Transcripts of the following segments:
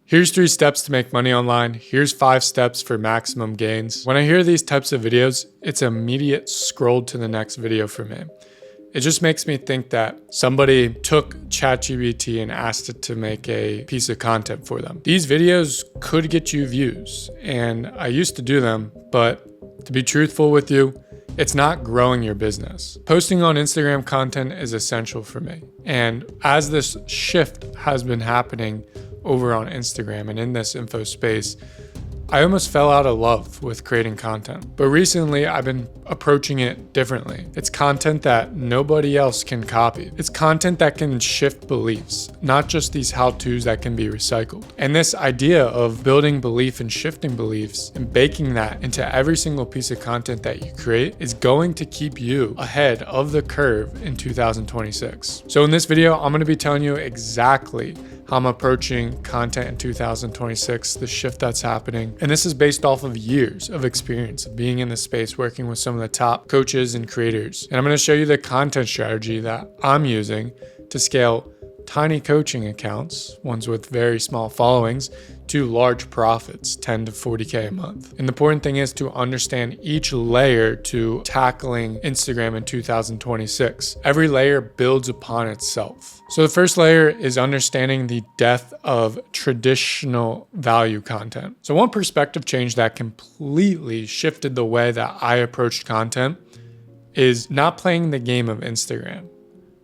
Here's 3 steps to make money online. Here's 5 steps for maximum gains. When I hear these types of videos, it's immediate scroll to the next video for me. It just makes me think that somebody took ChatGPT and asked it to make a piece of content for them. These videos could get you views, and I used to do them, but to be truthful with you, it's not growing your business. Posting on Instagram content is essential for me. And as this shift has been happening over on Instagram and in this info space, I almost fell out of love with creating content. But recently, I've been approaching it differently. It's content that nobody else can copy. It's content that can shift beliefs, not just these how-tos that can be recycled. And this idea of building belief and shifting beliefs and baking that into every single piece of content that you create is going to keep you ahead of the curve in 2026. So in this video, I'm going to be telling you exactly how I'm approaching content in 2026, the shift that's happening. And this is based off of years of experience of being in the space, working with some of the top coaches and creators. And I'm going to show you the content strategy that I'm using to scale tiny coaching accounts, ones with very small followings, to large profits, 10 to 40K a month. And the important thing is to understand each layer to tackling Instagram in 2026. Every layer builds upon itself. So the first layer is understanding the depth of traditional value content. So one perspective change that completely shifted the way that I approached content is not playing the game of Instagram,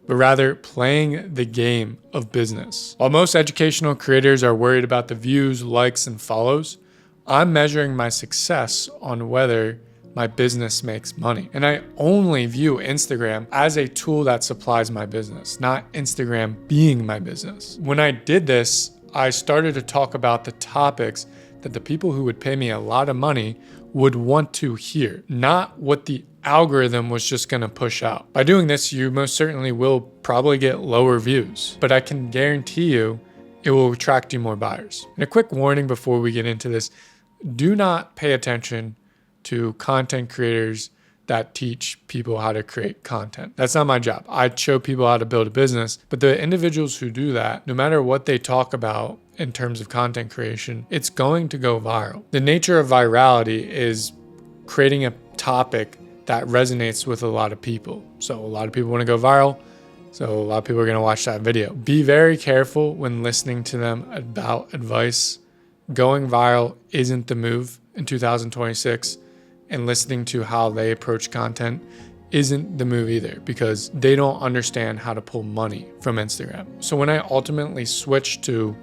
but rather playing the game of business. While most educational creators are worried about the views, likes, and follows, I'm measuring my success on whether my business makes money. And I only view Instagram as a tool that supplies my business, not Instagram being my business. When I did this, I started to talk about the topics that the people who would pay me a lot of money would want to hear, not what the algorithm was just going to push out. By doing this, you most certainly will probably get lower views, but I can guarantee you it will attract you more buyers. And a quick warning before we get into this, do not pay attention to content creators that teach people how to create content. That's not my job. I show people how to build a business, but the individuals who do that, no matter what they talk about in terms of content creation, it's going to go viral. The nature of virality is creating a topic that resonates with a lot of people. So a lot of people want to go viral. So a lot of people are going to watch that video. Be very careful when listening to them about advice. Going viral isn't the move in 2026, and listening to how they approach content isn't the move either, because they don't understand how to pull money from Instagram. So when I ultimately switched to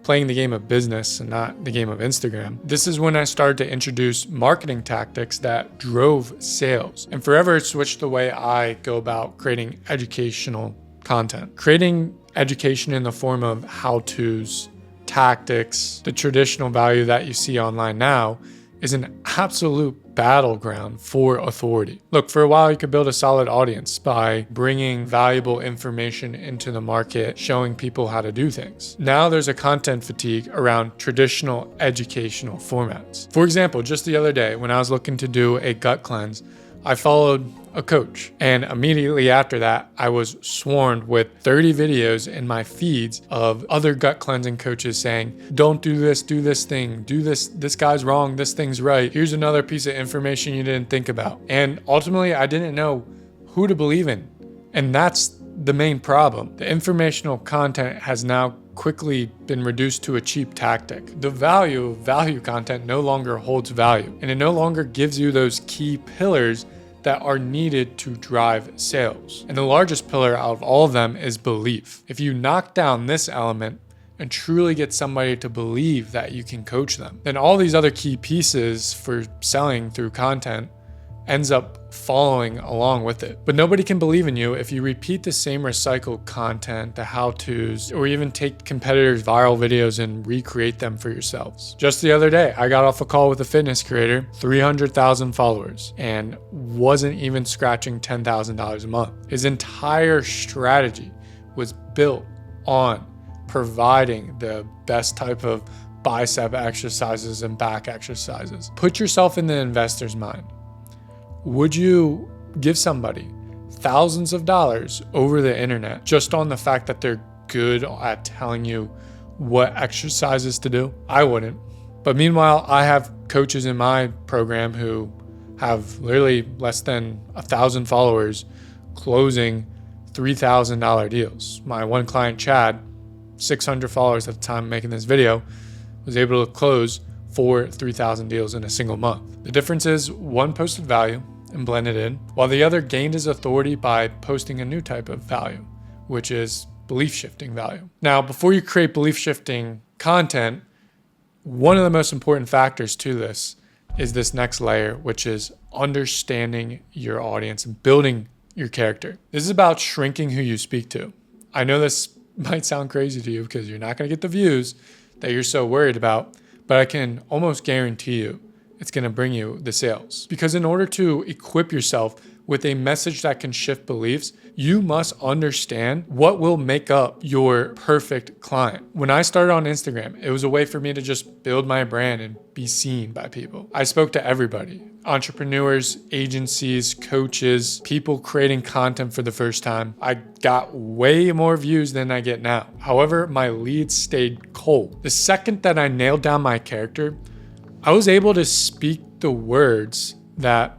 playing the game of business and not the game of Instagram, this is when I started to introduce marketing tactics that drove sales, and forever switched the way I go about creating educational content. Creating education in the form of how-tos, tactics, the traditional value that you see online now is an absolute battleground for authority. Look, for a while you could build a solid audience by bringing valuable information into the market, showing people how to do things. Now there's a content fatigue around traditional educational formats. For example, just the other day when I was looking to do a gut cleanse, I followed a coach, and immediately after that, I was swarmed with 30 videos in my feeds of other gut cleansing coaches saying, don't do this thing, do this guy's wrong, this thing's right. Here's another piece of information you didn't think about. And ultimately, I didn't know who to believe in. And that's the main problem. The informational content has now quickly been reduced to a cheap tactic. The value of value content no longer holds value, and it no longer gives you those key pillars that are needed to drive sales. And the largest pillar out of all of them is belief. If you knock down this element and truly get somebody to believe that you can coach them, then all these other key pieces for selling through content ends up following along with it. But nobody can believe in you if you repeat the same recycled content, the how-tos, or even take competitors' viral videos and recreate them for yourselves. Just the other day, I got off a call with a fitness creator, 300,000 followers, and wasn't even scratching $10,000 a month. His entire strategy was built on providing the best type of bicep exercises and back exercises. Put yourself in the investor's mind. Would you give somebody thousands of dollars over the internet just on the fact that they're good at telling you what exercises to do? I wouldn't. But meanwhile, I have coaches in my program who have literally less than 1,000 followers closing $3,000 deals. My one client, Chad, 600 followers at the time making this video, was able to close 3,000 deals in a single month. The difference is one posted value and blended in, while the other gained his authority by posting a new type of value, which is belief shifting value. Now, before you create belief shifting content, one of the most important factors to this is this next layer, which is understanding your audience and building your character. This is about shrinking who you speak to. I know this might sound crazy to you because you're not going to get the views that you're so worried about, but I can almost guarantee you it's going to bring you the sales. Because in order to equip yourself with a message that can shift beliefs, you must understand what will make up your perfect client. When I started on Instagram, it was a way for me to just build my brand and be seen by people. I spoke to everybody: entrepreneurs, agencies, coaches, people creating content for the first time. I got way more views than I get now. However, my leads stayed cold. The second that I nailed down my character, I was able to speak the words that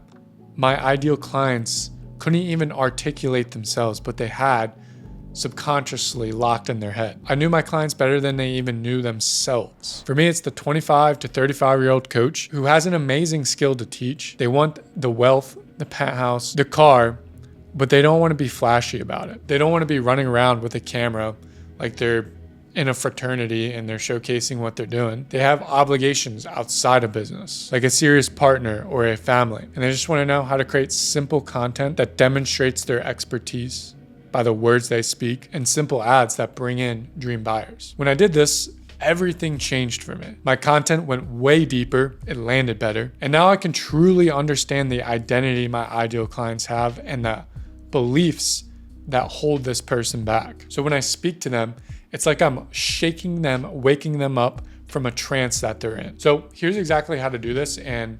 my ideal clients couldn't even articulate themselves, but they had subconsciously locked in their head. I knew my clients better than they even knew themselves. For me, it's the 25 to 35-year-old coach who has an amazing skill to teach. They want the wealth, the penthouse, the car, but they don't want to be flashy about it. They don't want to be running around with a camera like they're in a fraternity and they're showcasing what they're doing. They have obligations outside of business, like a serious partner or a family. And they just want to know how to create simple content that demonstrates their expertise by the words they speak, and simple ads that bring in dream buyers. When I did this, everything changed for me. My content went way deeper, it landed better, and now I can truly understand the identity my ideal clients have and the beliefs that hold this person back. So when I speak to them, it's like I'm shaking them, waking them up from a trance that they're in. So here's exactly how to do this and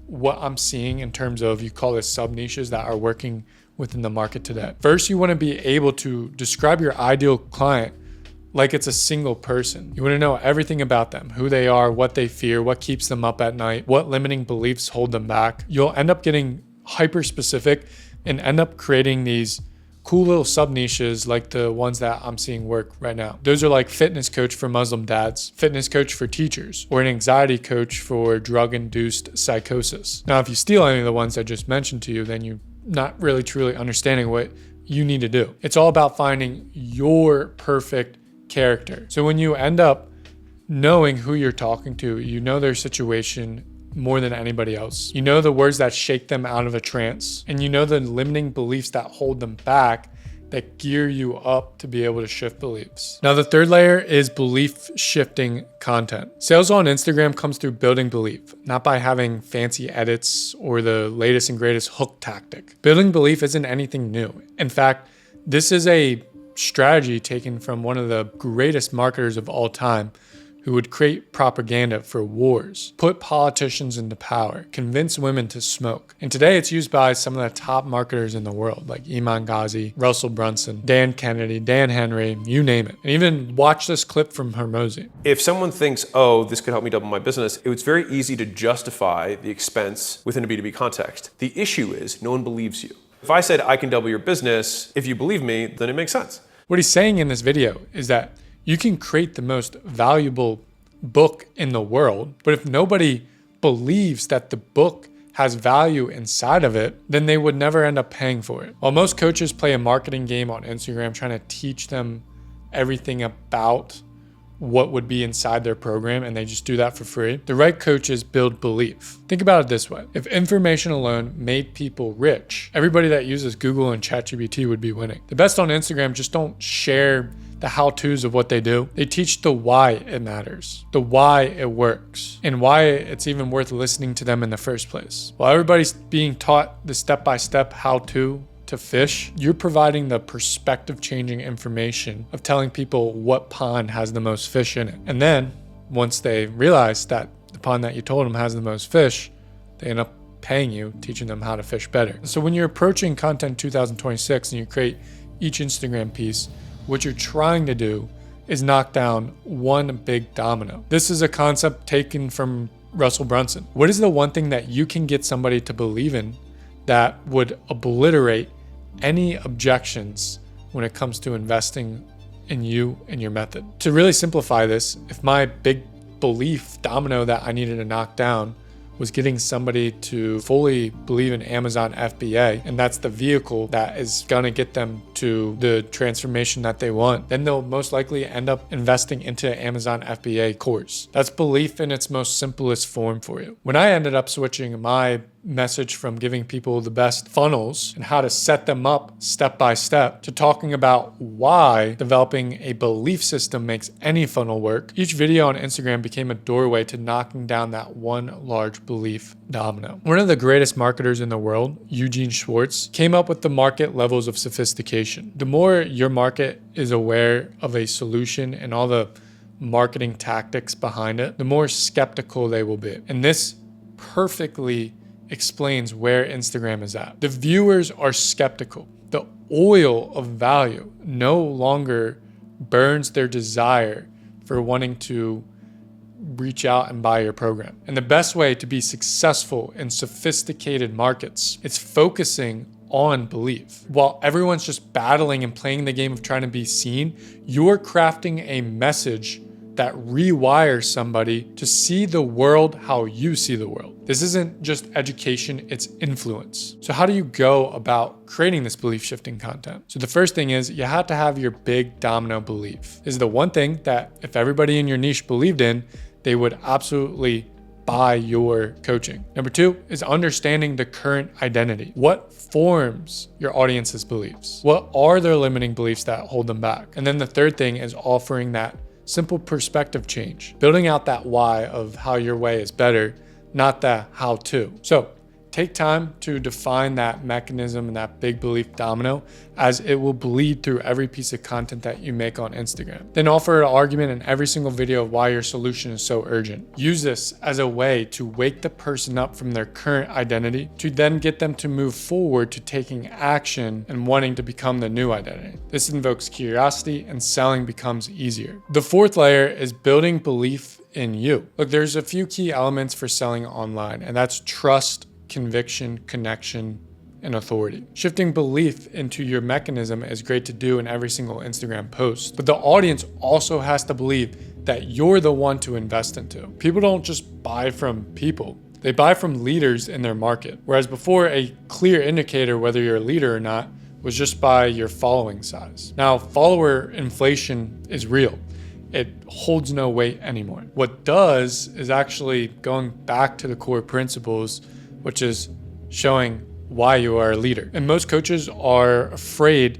what I'm seeing in terms of, you call this sub niches that are working within the market today. First, you want to be able to describe your ideal client like it's a single person. You want to know everything about them, who they are, what they fear, what keeps them up at night, what limiting beliefs hold them back. You'll end up getting hyper specific and end up creating these cool little sub niches like the ones that I'm seeing work right now. Those are like fitness coach for Muslim dads, fitness coach for teachers, or an anxiety coach for drug-induced psychosis. Now, if you steal any of the ones I just mentioned to you, then you're not really truly understanding what you need to do. It's all about finding your perfect character. So when you end up knowing who you're talking to, you know their situation more than anybody else. You know the words that shake them out of a trance, and you know the limiting beliefs that hold them back, that gear you up to be able to shift beliefs. Now, the third layer is belief shifting content. Sales on Instagram comes through building belief, not by having fancy edits or the latest and greatest hook tactic. Building belief isn't anything new. In fact, this is a strategy taken from one of the greatest marketers of all time, who would create propaganda for wars, put politicians into power, convince women to smoke. And today it's used by some of the top marketers in the world, like Iman Ghazi, Russell Brunson, Dan Kennedy, Dan Henry, you name it. And even watch this clip from Hormozi. If someone thinks, oh, this could help me double my business, it's very easy to justify the expense within a B2B context. The issue is no one believes you. If I said I can double your business, if you believe me, then it makes sense. What he's saying in this video is that you can create the most valuable book in the world, but if nobody believes that the book has value inside of it, then they would never end up paying for it. While most coaches play a marketing game on Instagram trying to teach them everything about what would be inside their program, and they just do that for free, the right coaches build belief. Think about it this way. If information alone made people rich, everybody that uses Google and ChatGPT would be winning. The best on Instagram just don't share the how-tos of what they do. They teach the why it matters, the why it works, and why it's even worth listening to them in the first place. While everybody's being taught the step-by-step how-to fish, you're providing the perspective-changing information of telling people what pond has the most fish in it. And then, once they realize that the pond that you told them has the most fish, they end up paying you, teaching them how to fish better. So when you're approaching content 2026 and you create each Instagram piece, what you're trying to do is knock down one big domino. This is a concept taken from Russell Brunson. What is the one thing that you can get somebody to believe in that would obliterate any objections when it comes to investing in you and your method? To really simplify this, if my big belief domino that I needed to knock down was getting somebody to fully believe in Amazon FBA, and that's the vehicle that is going to get them to the transformation that they want, then they'll most likely end up investing into Amazon FBA course. That's belief in its most simplest form for you. When I ended up switching my message from giving people the best funnels and how to set them up step by step to talking about why developing a belief system makes any funnel work, each video on Instagram became a doorway to knocking down that one large belief domino. One of the greatest marketers in the world, Eugene Schwartz, came up with the market levels of sophistication. The more your market is aware of a solution and all the marketing tactics behind it, the more skeptical they will be. And this perfectly explains where Instagram is at. The viewers are skeptical. The oil of value no longer burns their desire for wanting to reach out and buy your program. And the best way to be successful in sophisticated markets is focusing on belief. While everyone's just battling and playing the game of trying to be seen, you're crafting a message that rewires somebody to see the world how you see the world. This isn't just education, it's influence. So how do you go about creating this belief shifting content? So the first thing is you have to have your big domino belief. This is the one thing that if everybody in your niche believed in, they would absolutely buy your coaching. Number two is understanding the current identity. What forms your audience's beliefs? What are their limiting beliefs that hold them back? And then the third thing is offering that simple perspective change, building out that why of how your way is better, not the how to. So take time to define that mechanism and that big belief domino, as it will bleed through every piece of content that you make on Instagram. Then offer an argument in every single video of why your solution is so urgent. Use this as a way to wake the person up from their current identity to then get them to move forward to taking action and wanting to become the new identity. This invokes curiosity and selling becomes easier. The fourth layer is building belief in you. Look, there's a few key elements for selling online, and that's trust, conviction, connection, and authority. Shifting belief into your mechanism is great to do in every single Instagram post, but the audience also has to believe that you're the one to invest into. People don't just buy from people. They buy from leaders in their market. Whereas before, a clear indicator whether you're a leader or not was just by your following size. Now, follower inflation is real. It holds no weight anymore. What does is actually going back to the core principles, which is showing why you are a leader. And most coaches are afraid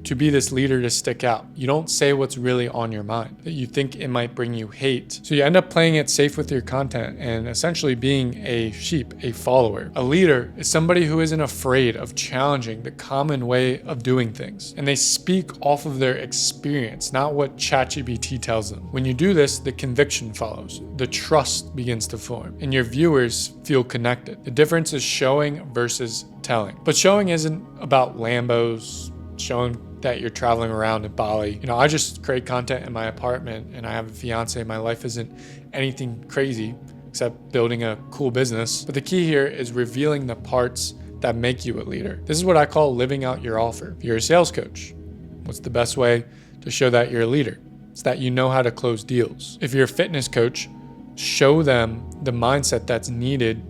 to be this leader to stick out. You don't say what's really on your mind, that you think it might bring you hate. So you end up playing it safe with your content and essentially being a sheep, a follower. A leader is somebody who isn't afraid of challenging the common way of doing things. And they speak off of their experience, not what ChatGPT tells them. When you do this, the conviction follows. The trust begins to form and your viewers feel connected. The difference is showing versus telling. But showing isn't about Lambos, showing that you're traveling around in Bali. You know, I just create content in my apartment and I have a fiance. My life isn't anything crazy except building a cool business. But the key here is revealing the parts that make you a leader. This is what I call living out your offer. If you're a sales coach, what's the best way to show that you're a leader? It's that you know how to close deals. If you're a fitness coach, show them the mindset that's needed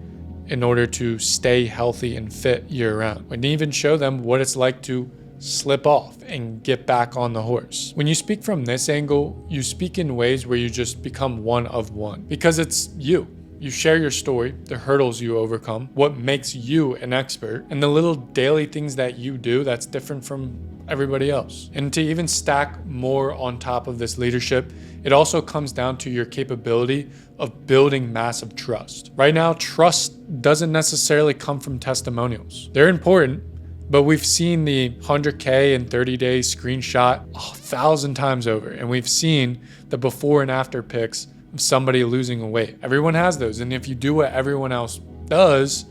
in order to stay healthy and fit year round. And even show them what it's like to slip off and get back on the horse. When you speak from this angle, you speak in ways where you just become one of one because it's you. You share your story, the hurdles you overcome, what makes you an expert, and the little daily things that you do that's different from everybody else. And to even stack more on top of this leadership, it also comes down to your capability of building massive trust. Right now, trust doesn't necessarily come from testimonials. They're important, but we've seen the 100K in 30 days screenshot 1,000 times over. And we've seen the before and after pics of somebody losing weight. Everyone has those. And if you do what everyone else does,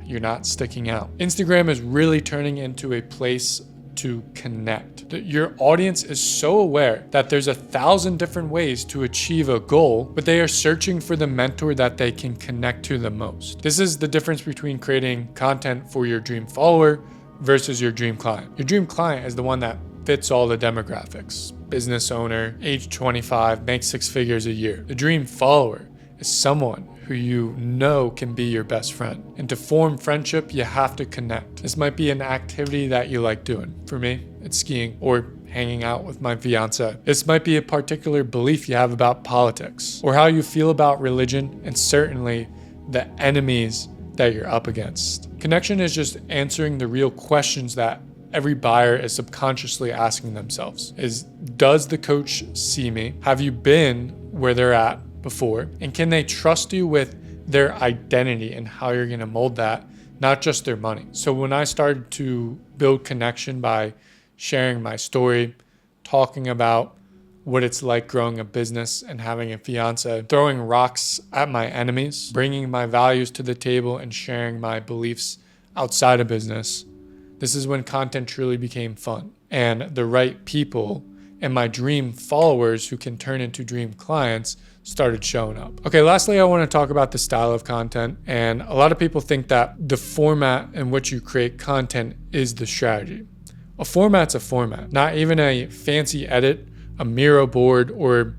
you're not sticking out. Instagram is really turning into a place to connect. Your audience is so aware that there's 1,000 different ways to achieve a goal, but they are searching for the mentor that they can connect to the most. This is the difference between creating content for your dream follower versus your dream client. Your dream client is the one that fits all the demographics. Business owner, age 25, makes 6 figures a year. The dream follower is someone who you know can be your best friend. And to form friendship, you have to connect. This might be an activity that you like doing. For me, it's skiing or hanging out with my fiance. This might be a particular belief you have about politics or how you feel about religion, and certainly the enemies that you're up against. Connection is just answering the real questions that every buyer is subconsciously asking themselves. Does the coach see me? Have you been where they're at before? And can they trust you with their identity and how you're going to mold that, not just their money? So when I started to build connection by sharing my story, talking about what it's like growing a business and having a fiance, throwing rocks at my enemies, bringing my values to the table and sharing my beliefs outside of business, this is when content truly became fun. And the right people and my dream followers who can turn into dream clients started showing up. Okay, lastly, I want to talk about the style of content. And a lot of people think that the format in which you create content is the strategy. A format's a format, not even a fancy edit, a Miro board, or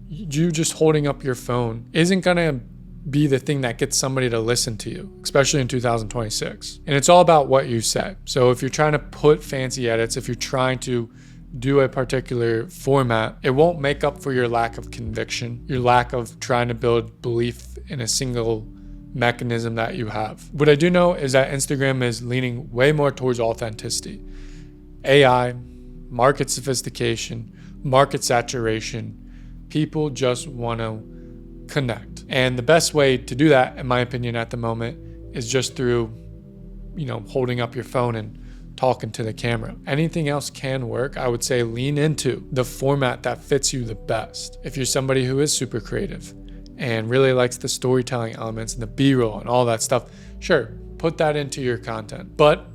you just holding up your phone isn't gonna be the thing that gets somebody to listen to you, especially in 2026. And it's all about what you say. So if you're trying to put fancy edits, if you're trying to do a particular format, it won't make up for your lack of conviction, your lack of trying to build belief in a single mechanism that you have. What I do know is that Instagram is leaning way more towards authenticity. AI, market sophistication, market saturation. People just want to connect. And the best way to do that, in my opinion, at the moment, is just through, holding up your phone and talking to the camera. Anything else can work. I would say lean into the format that fits you the best. If you're somebody who is super creative and really likes the storytelling elements and the B-roll and all that stuff, sure, put that into your content. But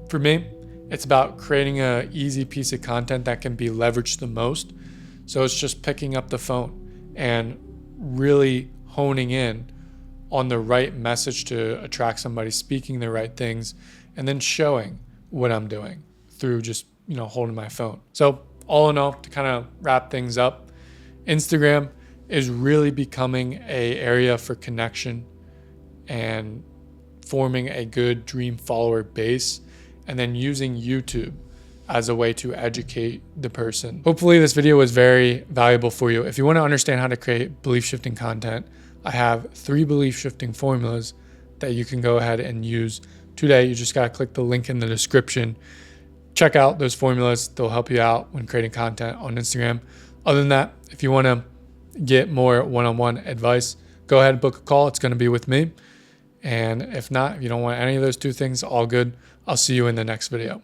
for me, it's about creating an easy piece of content that can be leveraged the most. So it's just picking up the phone and really honing in on the right message to attract somebody, speaking the right things, and then showing what I'm doing through just, holding my phone. So all in all, to kind of wrap things up, Instagram is really becoming an area for connection and forming a good dream follower base, and then using YouTube as a way to educate the person. Hopefully this video was very valuable for you. If you want to understand how to create belief shifting content, I have 3 belief shifting formulas that you can go ahead and use today. You just got to click the link in the description. Check out those formulas. They'll help you out when creating content on Instagram. Other than that, if you want to get more one-on-one advice, go ahead and book a call. It's going to be with me. And if not, if you don't want any of those 2 things, all good. I'll see you in the next video.